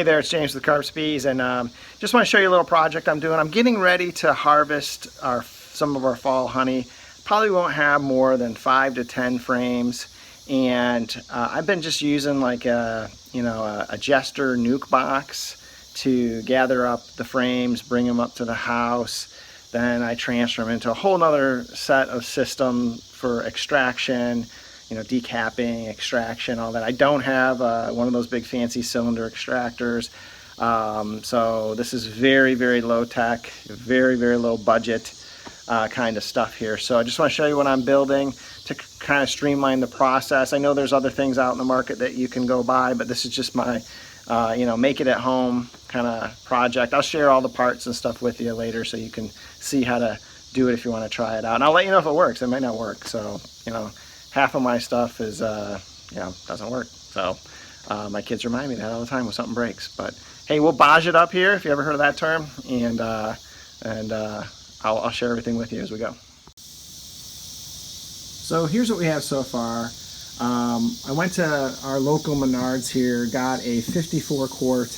Hey there, it's James with Carp Speeds, and just want to show you a little project I'm doing. I'm getting ready to harvest some of our fall honey. Probably won't have more than 5 to 10 frames, and I've been just using like a Jester nuke box to gather up the frames, bring them up to the house. Then I transfer them into a whole nother set of system for extraction, decapping, extraction, all that. I don't have one of those big fancy cylinder extractors. So this is very, very low tech, very, very low budget kind of stuff here. So I just want to show you what I'm building to kind of streamline the process. I know there's other things out in the market that you can go buy, but this is just my, make it at home kind of project. I'll share all the parts and stuff with you later so you can see how to do it if you want to try it out. And I'll let you know if it works. It might not work. So, half of my stuff is, doesn't work. So my kids remind me that all the time when something breaks. But hey, we'll bodge it up here if you ever heard of that term, and I'll share everything with you as we go. So here's what we have so far. I went to our local Menards here, got a 54 quart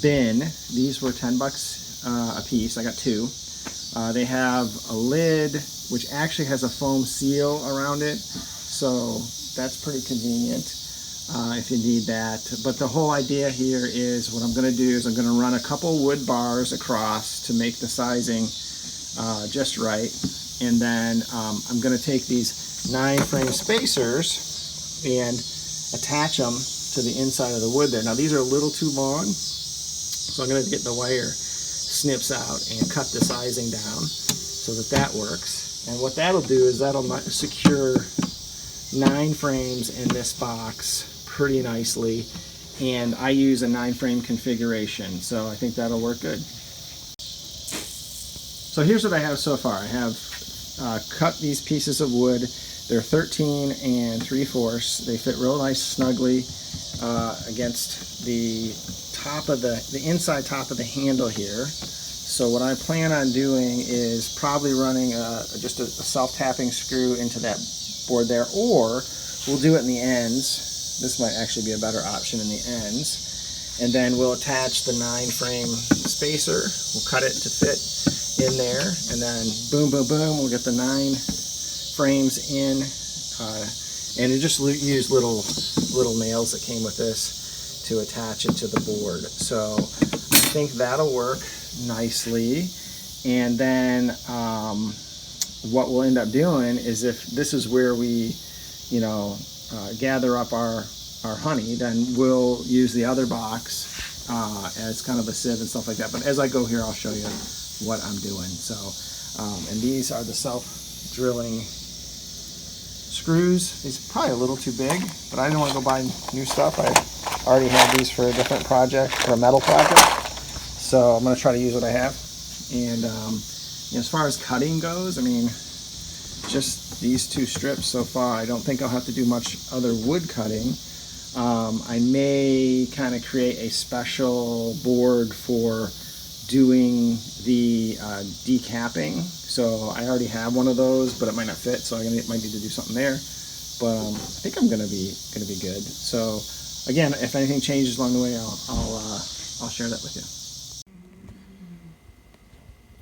bin. These were $10 a piece. I got 2. They have a lid which actually has a foam seal around it, so that's pretty convenient if you need that. But the whole idea here is what I'm going to do is I'm going to run a couple wood bars across to make the sizing just right, and then I'm going to take these 9-frame spacers and attach them to the inside of the wood there. Now these are a little too long, so I'm going to get the wire snips out and cut the sizing down so that works. And what that'll do is that'll secure 9 frames in this box pretty nicely, and I use a 9-frame configuration, so I think that'll work good. So here's what I have so far. I have cut these pieces of wood. They're 13 3/4. They fit real nice snugly against the top of the inside top of the handle here. So what I plan on doing is probably running just a self-tapping screw into that board there, or we'll do it in the ends. This might actually be a better option in the ends. And then we'll attach the 9-frame spacer. We'll cut it to fit in there, and then boom, boom, boom, we'll get the 9 frames in. And you just use little nails that came with this to attach it to the board. So I think that'll work nicely. And then what we'll end up doing is, if this is where we gather up our honey, then we'll use the other box as kind of a sieve and stuff like that. But as I go here, I'll show you what I'm doing. So and these are the self-drilling screws. These are probably a little too big, but I didn't want to go buy new stuff. I already had these for a different project, for a metal project. So I'm going to try to use what I have. And as far as cutting goes, I mean, just these 2 strips so far. I don't think I'll have to do much other wood cutting. I may kind of create a special board for doing the decapping. So I already have one of those, but it might not fit, so I might need to do something there. But I think I'm gonna be good. So again, if anything changes along the way, I'll share that with you.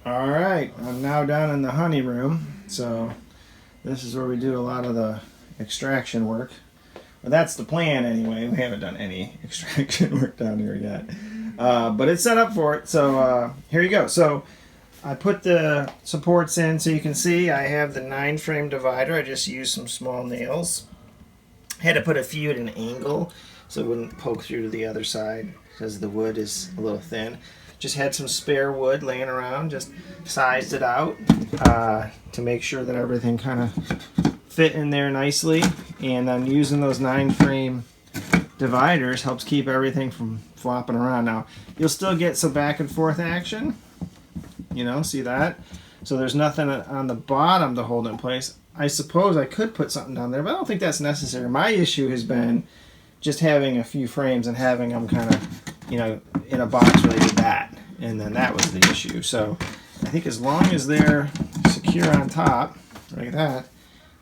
All right, I'm now down in the honey room. So this is where we do a lot of the extraction work. Well, that's the plan anyway. We haven't done any extraction work down here yet. But it's set up for it. So here you go. So I put the supports in so you can see I have the 9-frame divider. I just used some small nails. I had to put a few at an angle so it wouldn't poke through to the other side because the wood is a little thin. Just had some spare wood laying around, just sized it out to make sure that everything kind of fit in there nicely. And then using those 9-frame dividers helps keep everything from flopping around. Now you'll still get some back and forth action, see that? So there's nothing on the bottom to hold it in place. I suppose I could put something down there, but I don't think that's necessary. My issue has been just having a few frames and having them kind of in a box where they did that, and then that was the issue. So I think as long as they're secure on top like that,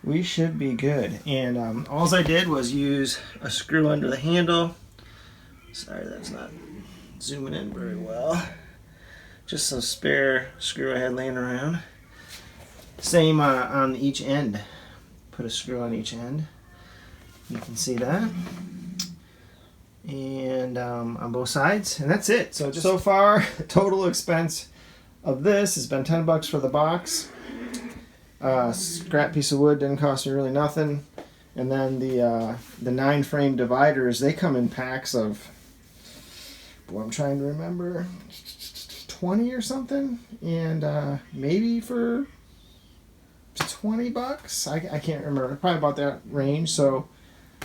we should be good. And all I did was use a screw under the handle. Sorry, that's not zooming in very well. Just a spare screw I had laying around. Same on each end. Put a screw on each end. You can see that. And on both sides, and that's it. So just so far, the total expense of this has been $10 for the box. Scrap piece of wood didn't cost me really nothing. And then the 9-frame dividers, they come in packs of, boy, I'm trying to remember, 20 or something, and maybe for $20. I can't remember. Probably about that range. So,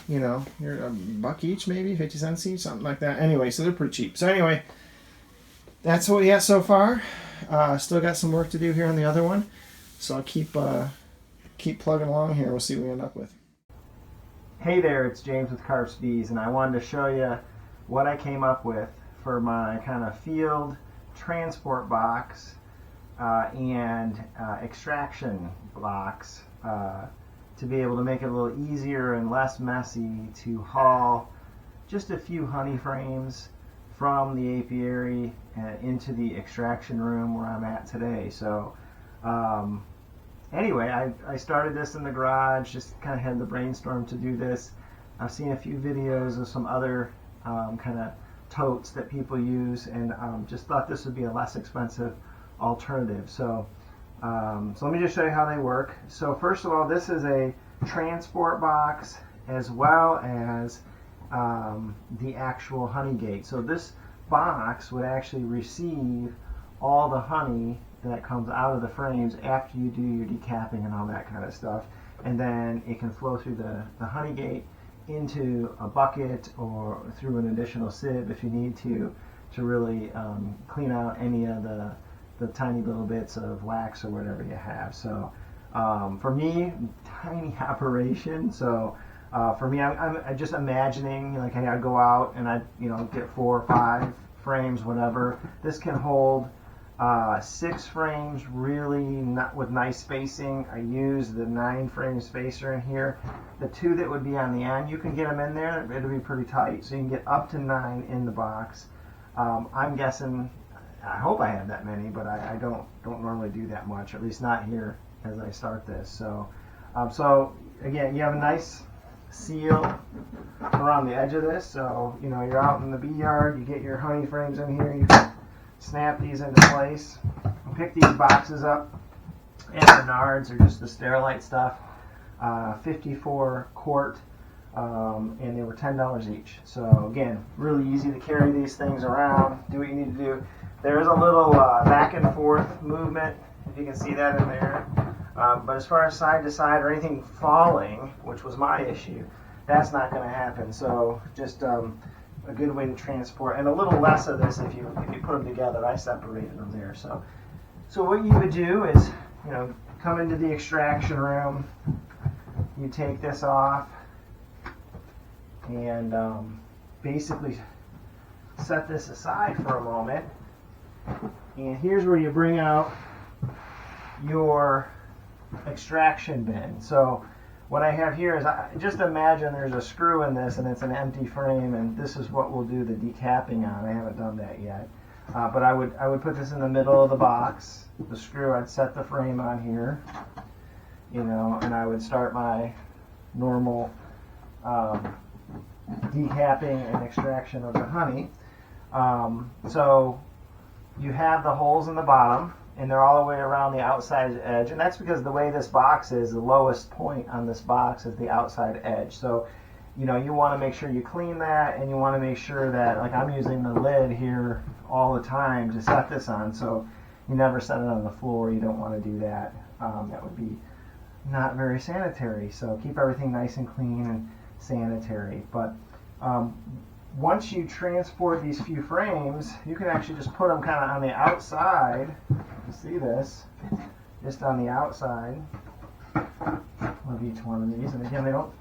you know, you're $1 each, maybe 50 cents each, something like that. Anyway, so they're pretty cheap. So anyway, that's what we got so far. Still got some work to do here on the other one. So I'll keep plugging along here. We'll see what we end up with. Hey there, it's James with Carp Bees, and I wanted to show you what I came up with for my kind of field transport box and extraction box to be able to make it a little easier and less messy to haul just a few honey frames from the apiary into the extraction room where I'm at today. So anyway, I started this in the garage, just kind of had the brainstorm to do this. I've seen a few videos of some other kind of totes that people use, and just thought this would be a less expensive alternative. So let me just show you how they work. So first of all, this is a transport box as well as the actual honey gate. So this box would actually receive all the honey that comes out of the frames after you do your decapping and all that kind of stuff, and then it can flow through the honey gate into a bucket or through an additional sieve if you need to really clean out any of the tiny little bits of wax or whatever you have. So for me, tiny operation. So for me, I'm just imagining, like, I'd go out and I'd get 4 or 5 frames, whatever. This can hold 6 frames, really not with nice spacing. I use the 9-frame spacer in here. The 2 that would be on the end, you can get them in there. It'll be pretty tight, so you can get up to 9 in the box. I'm guessing, I hope I have that many, but I don't normally do that much, at least not here as I start this. So again, you have a nice seal around the edge of this. So you're out in the bee yard, you get your honey frames in here, you can snap these into place. Pick these boxes up at Menards or just the Sterilite stuff, 54 quart, and they were $10 each. So again, really easy to carry these things around, do what you need to do. There is a little back and forth movement, if you can see that in there. But as far as side to side or anything falling, which was my issue, that's not going to happen. So just a good way to transport, and a little less of this if you put them together. I separated them there. So what you would do is, come into the extraction room, you take this off, and basically set this aside for a moment. And here's where you bring out your extraction bin. So what I have here is, just imagine there's a screw in this and it's an empty frame, and this is what we'll do the decapping on. I haven't done that yet. But I would put this in the middle of the box. The screw, I'd set the frame on here, and I would start my normal decapping and extraction of the honey. So you have the holes in the bottom, and they're all the way around the outside edge, and that's because the way this box is, the lowest point on this box is the outside edge. So you want to make sure you clean that, and you want to make sure that, like, I'm using the lid here all the time to set this on, so you never set it on the floor. You don't want to do that. That would be not very sanitary. So keep everything nice and clean and sanitary. But once you transport these few frames, you can actually just put them kind of on the outside. You see this? Just on the outside of each one of these. And again, they don't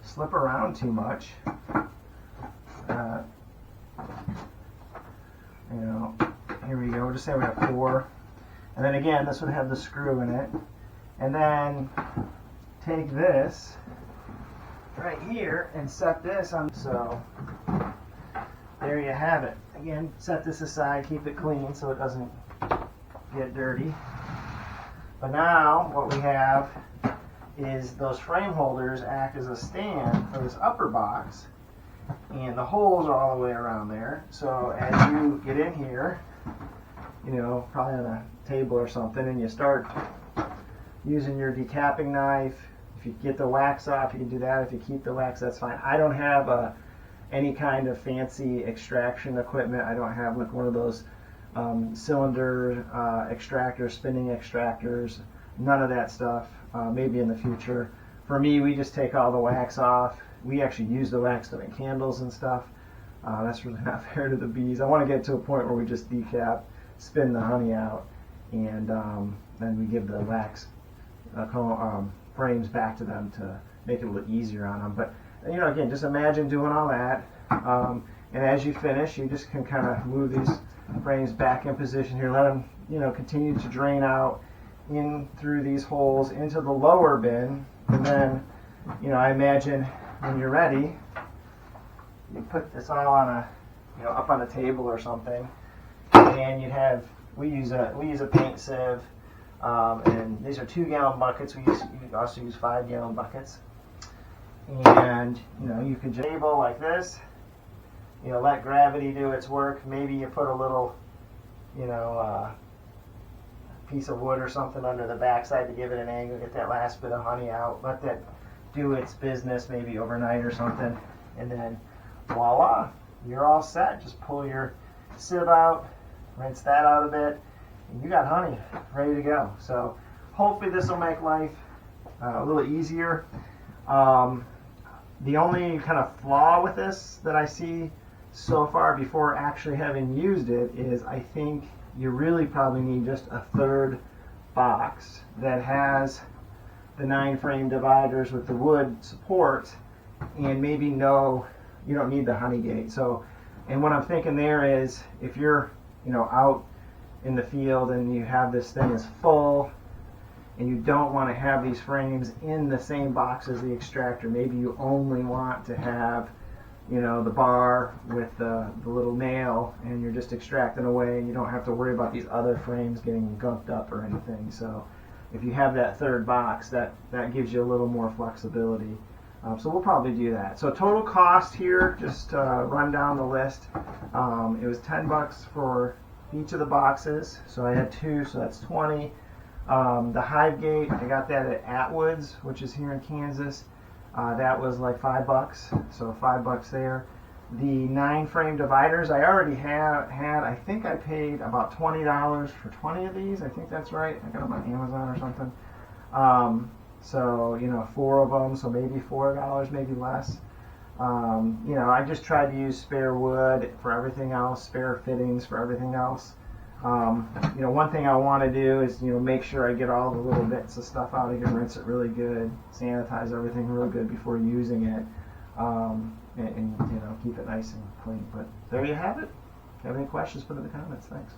slip around too much. Here we go. Just say we have 4. And then again, this would have the screw in it. And then take this right here and set this on. So there you have it. again, set this aside, keep it clean so it doesn't get dirty. But now what we have is those frame holders act as a stand for this upper box, and the holes are all the way around there. So as you get in here, you know, probably on a table or something, and you start using your decapping knife, if you get the wax off, you can do that. If you keep the wax, that's fine. I don't have any kind of fancy extraction equipment. I don't have like one of those cylinder extractors, spinning extractors, none of that stuff. Maybe in the future. For me, we just take all the wax off. We actually use the wax to make candles and stuff. That's really not fair to the bees. I want to get to a point where we just decap, spin the honey out, and then we give the wax frames back to them to make it a little easier on them. But you know, again, just imagine doing all that, and as you finish, you just can kind of move these frames back in position here. Let them, you know, continue to drain out in through these holes into the lower bin, and then, you know, I imagine when you're ready, you put this all on a, you know, up on a table or something, and you'd have, we use a paint sieve, and these are 2-gallon buckets. We also use 5-gallon buckets, and you know, you could just table like this, you know, let gravity do its work. Maybe you put a little, you know, piece of wood or something under the backside to give it an angle, get that last bit of honey out, let that do its business maybe overnight or something, and then voila, you're all set. Just pull your sieve out, rinse that out a bit, and you got honey ready to go. So hopefully this will make life a little easier. The only kind of flaw with this that I see so far before actually having used it is I think you really probably need just a third box that has the 9-frame dividers with the wood support, and maybe you don't need the honey gate. So, and what I'm thinking there is, if you're, you know, out in the field and you have this thing is full and you don't want to have these frames in the same box as the extractor, maybe you only want to have, you know, the bar with the little nail, and you're just extracting away, and you don't have to worry about these other frames getting gunked up or anything. So if you have that third box, that gives you a little more flexibility. So we'll probably do that. So total cost here, just run down the list. It was $10 for each of the boxes. So I had 2, so that's 20. The Hive Gate, I got that at Atwood's, which is here in Kansas. That was like $5, so $5 there. The 9-frame dividers I already had. I think I paid about $20 for 20 of these. I think that's right. I got them on Amazon or something. So, you know, 4 of them, so maybe $4, maybe less. You know, I just tried to use spare wood for everything else, spare fittings for everything else. You know, one thing I want to do is, you know, make sure I get all the little bits of stuff out. I can rinse it really good, sanitize everything real good before using it, and you know, keep it nice and clean. But there you have it. If you have any questions, put it in the comments. Thanks.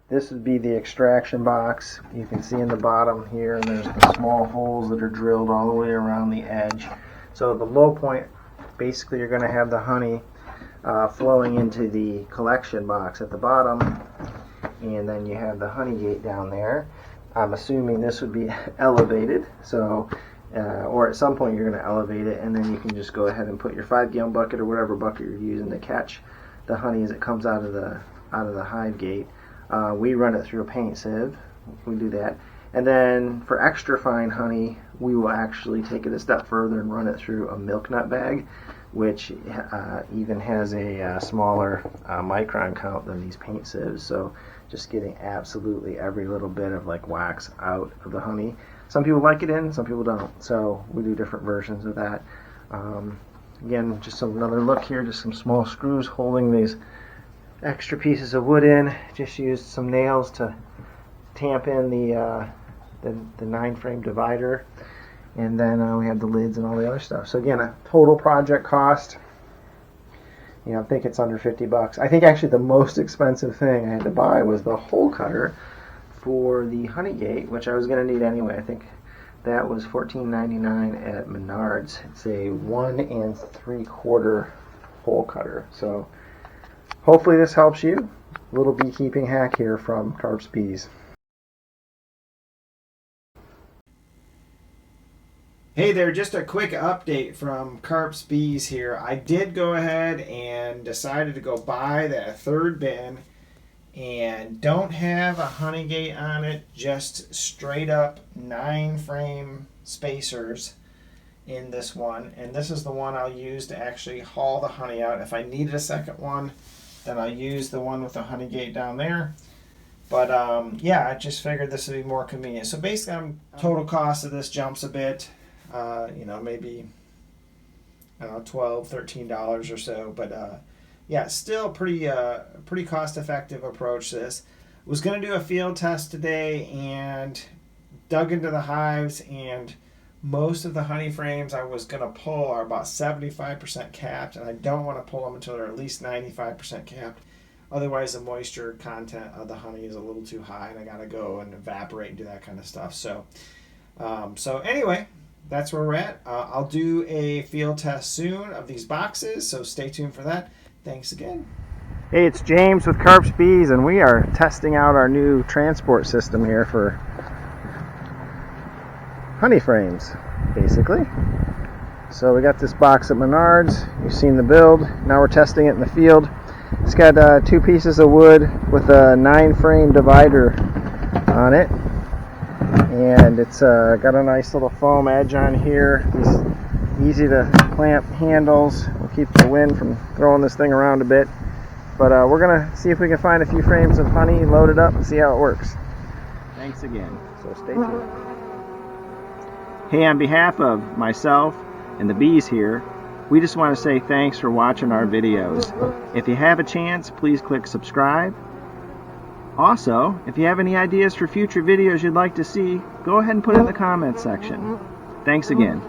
This would be the extraction box. You can see in the bottom here, and there's the small holes that are drilled all the way around the edge. So the low point, basically you're going to have the honey flowing into the collection box at the bottom, and then you have the honey gate down there. I'm assuming this would be elevated, so or at some point you're going to elevate it, and then you can just go ahead and put your 5-gallon bucket or whatever bucket you're using to catch the honey as it comes out of the hive gate. We run it through a paint sieve. We do that, and then for extra fine honey, we will actually take it a step further and run it through a milk nut bag, which even has a smaller micron count than these paint sieves. So just getting absolutely every little bit of like wax out of the honey. Some people like it in, some people don't. So we do different versions of that. Again, just another look here, just some small screws holding these extra pieces of wood in. Just used some nails to tamp in the 9-frame divider. And then we have the lids and all the other stuff. So again, a total project cost, you know, I think it's under $50. I think actually the most expensive thing I had to buy was the hole cutter for the honey gate, which I was going to need anyway. I think that was $14.99 at Menards. It's a 1 3/4 hole cutter. So hopefully this helps you. A little beekeeping hack here from Carp's Bees. Hey there, just a quick update from Carp's Bees here. I did go ahead and decided to go buy that third bin, and don't have a honey gate on it, just straight up 9-frame spacers in this one. And this is the one I'll use to actually haul the honey out. If I needed a second one, then I'll use the one with the honey gate down there. But yeah, I just figured this would be more convenient. So basically, total cost of this jumps a bit. Maybe, I don't know, $12, $13 or so. But yeah, still pretty cost-effective approach to this. Was going to do a field test today and dug into the hives, and most of the honey frames I was going to pull are about 75% capped, and I don't want to pull them until they're at least 95% capped. Otherwise, the moisture content of the honey is a little too high, and I got to go and evaporate and do that kind of stuff. So anyway, that's where we're at. I'll do a field test soon of these boxes, so stay tuned for that. Thanks again. Hey, it's James with Carp's Bees, and we are testing out our new transport system here for honey frames, basically. So we got this box at Menards. You've seen the build. Now we're testing it in the field. It's got 2 pieces of wood with a 9-frame divider on it. And it's got a nice little foam edge on here. These easy to clamp handles will keep the wind from throwing this thing around a bit. But we're going to see if we can find a few frames of honey, load it up, and see how it works. Thanks again. So stay tuned. Hey, on behalf of myself and the bees here, we just want to say thanks for watching our videos. If you have a chance, please click subscribe. Also, if you have any ideas for future videos you'd like to see, go ahead and put it in the comments section. Thanks again.